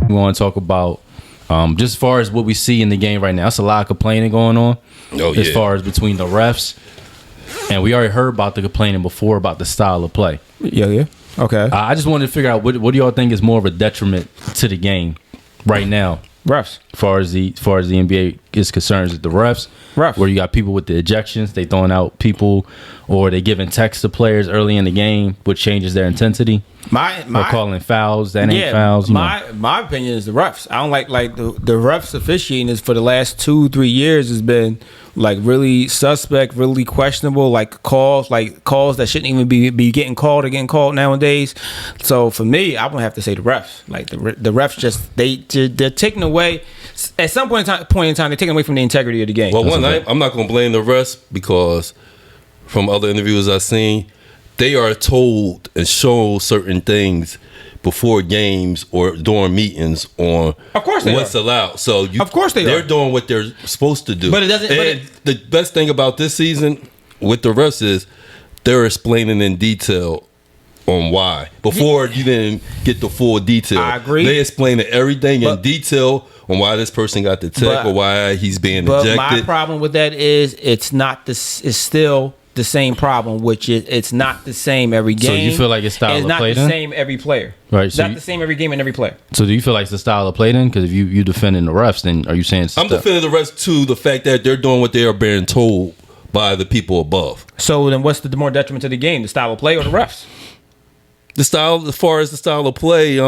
We want to talk about just as far as what we see in the game right now. It's a lot of complaining going on. Oh, yeah. As far as between the refs, and we already heard about the complaining before about the style of play. Yeah. Okay. I just wanted to figure out what do y'all think is more of a detriment to the game right now, Refs. as far as the NBA is concerned. Is it the refs? Where you got people with the ejections, they throwing out people, or they giving text to players early in the game, which changes their intensity. Or calling fouls that ain't fouls. My opinion is the refs. I don't like the refs officiating is for the last 2-3 years has been like really suspect, really questionable, like calls that shouldn't even be getting called or getting called nowadays. So for me, I would have to say the refs. Like the refs just they're taking away at some point in time they're taking away from the integrity of the game. Well, I'm not going to blame the refs because from other interviews I've seen, they are told and shown certain things before games or during meetings on what's allowed. So of course they're doing what they're supposed to do. But it doesn't. And the best thing about this season with the refs is they're explaining in detail on why. Before you didn't get the full detail. I agree. They explain everything in detail on why this person got the tech or why he's being ejected. But my problem with that is it's still the same problem, which is it's not the same every game. So you feel like it's style of play? It's not the same every player. Right. It's not the same every game and every player. So do you feel like it's the style of play then? Because if you defending the refs, then are you saying I'm defending the refs to the fact that they're doing what they are being told by the people above. So then what's the more detriment to the game, the style of play or the refs? The style, as far as the style of play,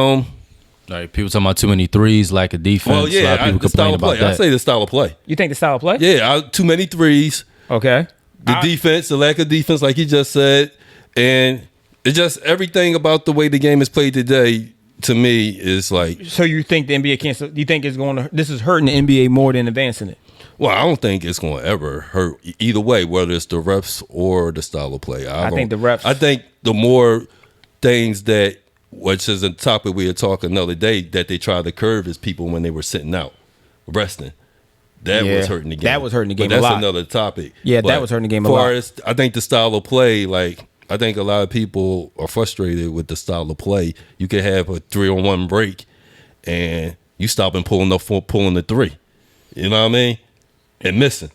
like people talking about too many threes, lack of defense. well, yeah, a lot of people complain about that. I say the style of play. You think the style of play? Yeah, too many threes. Okay. The defense, the lack of defense, like you just said, and it's just everything about the way the game is played today. To me, is like. So you think the NBA can't? You think it's going to? This is hurting the NBA more than advancing it. Well, I don't think it's going to ever hurt either way, whether it's the refs or the style of play. I think the refs. I think the more things that, which is a topic we were talking the other day, that they try to curve is people when they were sitting out resting. That was hurting the game. That was hurting the game. But that's another topic. Yeah, that was hurting the game a lot. As I think the style of play, like I think a lot of people are frustrated with the style of play. You could have a 3-on-1 break, and you stop and pulling the three. You know what I mean? And missing.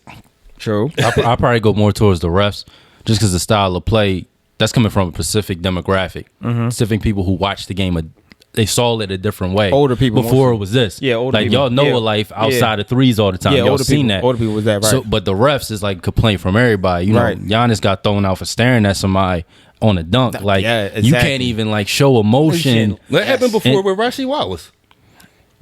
True. I'll probably go more towards the refs, just because the style of play that's coming from a specific demographic, specific people who watch the game. They saw it a different way. Older people before it was this. Yeah, older like people. Y'all know a life outside of threes all the time. Y'all seen that. Older people was that right? So, but the refs is like a complaint from everybody. You know, Giannis got thrown out for staring at somebody on a dunk. Like you can't even like show emotion. That happened before with Rasheed Wallace.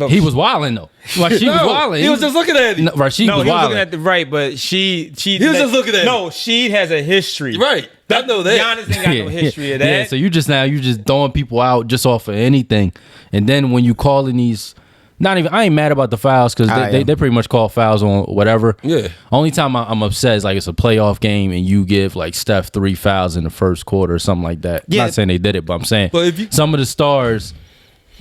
He was wilding though. Like she was wilding. He was just looking at him. Rasheed was he was wilding. looking at the right, but she he was just looking at him. No, she has a history. Right. I know that. Giannis ain't got no history of that. Yeah, so you just throwing people out just off of anything. And then when you calling these, I ain't mad about the fouls because they pretty much call fouls on whatever. Yeah. Only time I'm upset is like it's a playoff game and you give like Steph 3 fouls in the first quarter or something like that. Yeah. Not saying they did it, but I'm saying some of the stars,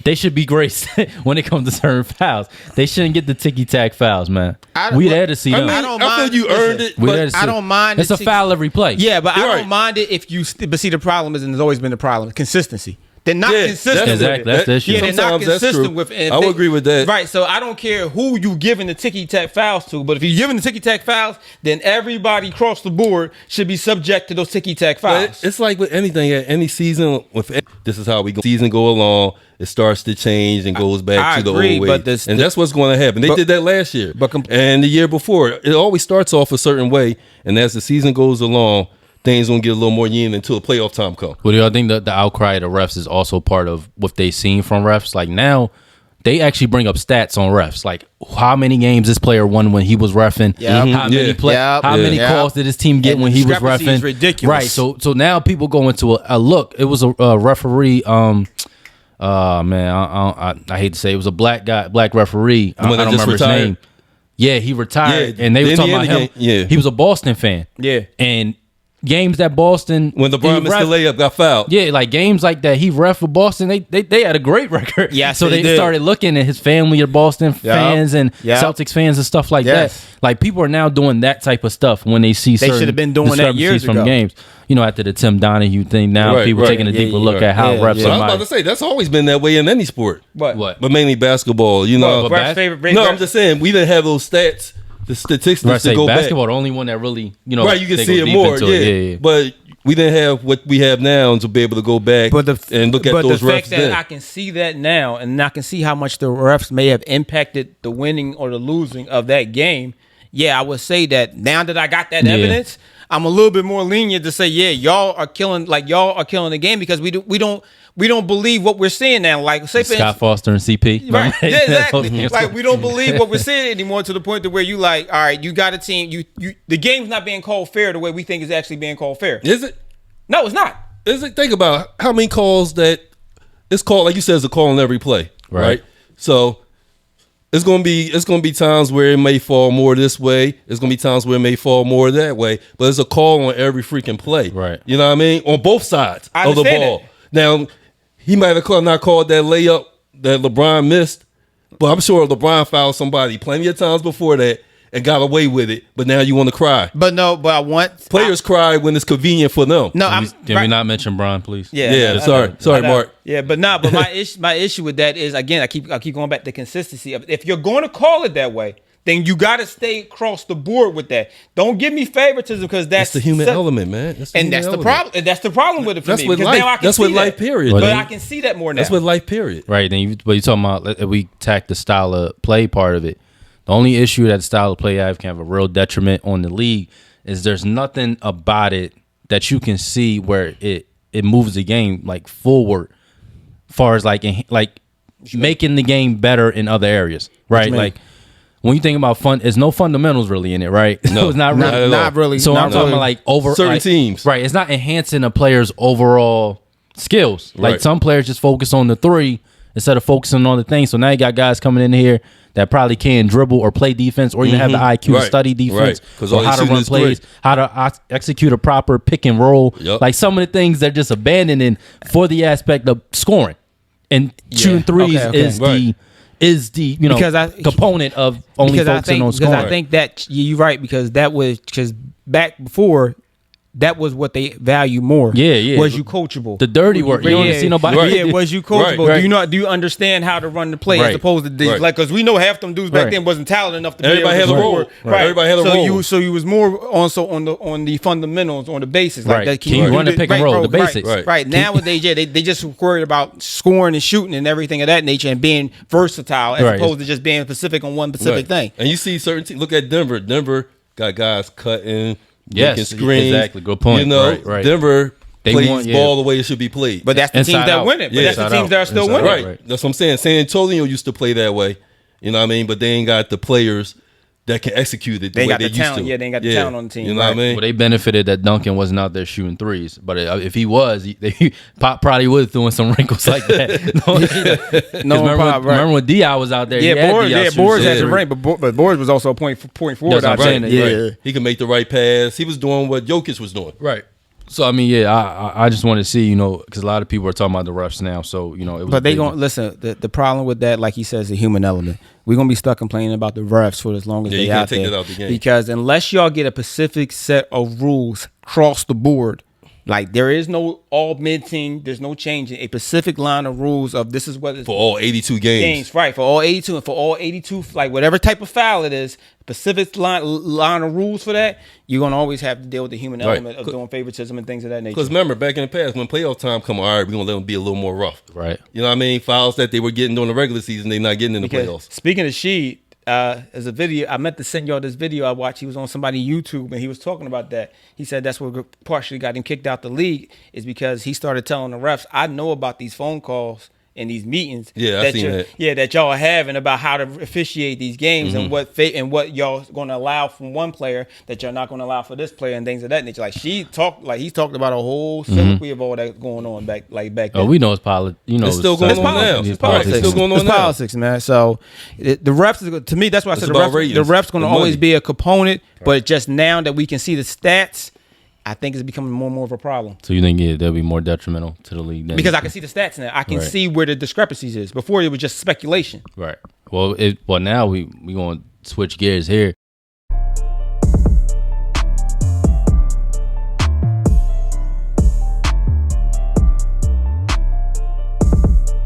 they should be graced when it comes to certain fouls. They shouldn't get the ticky-tack fouls, man. We there to see them. I feel you earned it, but I don't mind. It's a foul every play. Yeah, but I don't mind it if you. But see, the problem is, and there's always been the problem: consistency. They're not consistent. Exactly. That's the issue. Yeah, they're not consistent with it. I would agree with that. Right. So I don't care who you giving the ticky-tack fouls to, but if you're giving the ticky-tack fouls, then everybody across the board should be subject to those ticky-tack fouls. But it's like with anything, at any season, this is how season go along. It starts to change and goes back to the old way. And that's what's going to happen. They did that last year. And the year before. It always starts off a certain way. And as the season goes along, things gonna get a little more yin until the playoff time comes. Well, do y'all think that the outcry of the refs is also part of what they seen from refs? Like now, they actually bring up stats on refs, like how many games this player won when he was reffing. How many calls did his team get when he was reffing? Is ridiculous. Right. So now people go into a look. It was a referee. I hate to say it was a black referee. I don't remember his name. Yeah, he retired, and they were talking about him. Yeah. He was a Boston fan. Yeah, and games that Boston when LeBron missed the layup got fouled. Yeah, like games like that. He ref for Boston. They had a great record. Yeah, so they started looking at his family of Boston fans and Celtics fans and stuff like that. Like people are now doing that type of stuff when they see certain should have been doing that years from ago. Games. You know, after the Tim Donahue thing, now people taking a deeper look at how refs. I was about to say that's always been that way in any sport. What? But mainly basketball. You know, I'm just saying we didn't have those stats. The statistics to go basketball, back. The only one that really, you know, right? You can see it more, yeah. But we didn't have what we have now to be able to go back and look at those refs. But the fact that I can see that now, and I can see how much the refs may have impacted the winning or the losing of that game. Yeah, I would say that now that I got that evidence, I'm a little bit more lenient to say, y'all are killing the game because we don't believe what we're seeing now. Like say Scott Foster and CP, right? Yeah, exactly. Like we don't believe what we're seeing anymore to the point to where you like, all right, you got a team. You the game's not being called fair the way we think it's actually being called fair. Is it? No, it's not. Is it? Think about how many calls that it's called. Like you said, it's a call on every play, right? So it's gonna be times where it may fall more this way. It's gonna be times where it may fall more that way. But it's a call on every freaking play, right? You know what I mean? On both sides of the ball. That. Now. He might have not called that layup that LeBron missed, but I'm sure LeBron fouled somebody plenty of times before that and got away with it. But now you want to cry. But I want players cry when it's convenient for them. No, can we not mention Bron, please? Yeah. Sorry, Mark. Yeah, but but my issue with that is again I keep going back to consistency of if you're going to call it that way. Then you got to stay across the board with that. Don't give me favoritism because that's the human element, man. That's the problem. And that's the problem with it for me. Because now I can that's see with life, period. But I can see that more now. That's with life, period. Right. Then but you're talking about we tack the style of play part of it. The only issue that the style of play can have a real detriment on the league is there's nothing about it that you can see where it moves the game like forward, as far as like making the game better in other areas. Right. Like. When you think about there's no fundamentals really in it, right? No, it's not really. So I'm talking about like certain teams, right? It's not enhancing a player's overall skills. Like some players just focus on the three instead of focusing on the thing. So now you got guys coming in here that probably can dribble or play defense, or even have the IQ to study defense, or how to run plays, how to execute a proper pick and roll. Like some of the things they're just abandoning for the aspect of scoring and shooting threes is the component of only focusing on scoring. Because I think that you're right because back before that was what they value more. Yeah. Was you coachable? The dirty work. You don't see nobody. Yeah, was you coachable? Right. Do you understand how to run the play as opposed to these? Like because we know half them dudes back then wasn't talented enough to everybody be able to had a role. Right. Everybody had a role. So you was more also on the fundamentals, on the basics. Like that, can you run the pick and roll? The basics. Right. Nowadays, they just worried about scoring and shooting and everything of that nature and being versatile as opposed to just being specific on one specific thing. And you see certain teams. Look at Denver. Denver got guys cutting. Yes, screens. Exactly. Good point. You know, Denver plays ball the way it should be played. But that's the teams that win it. But that's the teams that are still winning. Right. That's what I'm saying. San Antonio used to play that way. You know what I mean? But they ain't got the players that can execute it the way they used to. Yeah, they ain't got the talent on the team. You know what I mean? Well, they benefited that Duncan wasn't out there shooting threes. But if he was, Pop probably was doing some wrinkles like that. Remember when D.I. was out there? Yeah, Boards had the rank, but Boards was also a point forward out there. Yeah, he could make the right pass. He was doing what Jokic was doing. Right. So I mean, I just want to see, because a lot of people are talking about the refs now. So but they gonna listen. The problem with that, like he says, the human element. We're gonna be stuck complaining about the refs for as long as they out there. That out the game. Because unless y'all get a specific set of rules across the board, like there is no augmenting, there's no changing a specific line of rules of this is what it's for all 82 games. Right, for all 82 and for all 82, like whatever type of foul it is, specific line of rules for that, you're gonna always have to deal with the human element of doing favoritism and things of that nature. Because remember, back in the past, when playoff time come, all right, we're gonna let them be a little more rough. Right. You know what I mean? Fouls that they were getting during the regular season, they're not getting in the playoffs. Speaking of Sheed, as a video, I meant to send y'all this video I watched. He was on somebody's YouTube and he was talking about that. He said that's what partially got him kicked out the league is because he started telling the refs, I know about these phone calls and these meetings that y'all are having about how to officiate these games and what y'all going to allow from one player that you're not going to allow for this player and things of that nature. Like he's talked about a whole soliloquy of all that going on back then. Oh, we know it's politics. It's still going on now. It's still going on now. It's politics, man. So the refs, to me, that's why I said the refs going to always be a component. But just now that we can see the stats I think it's becoming more and more of a problem. So you think they'll be more detrimental to the league? Because I can see the stats now. I can see where the discrepancies is. Before it was just speculation. Right. Well, now we going to switch gears here.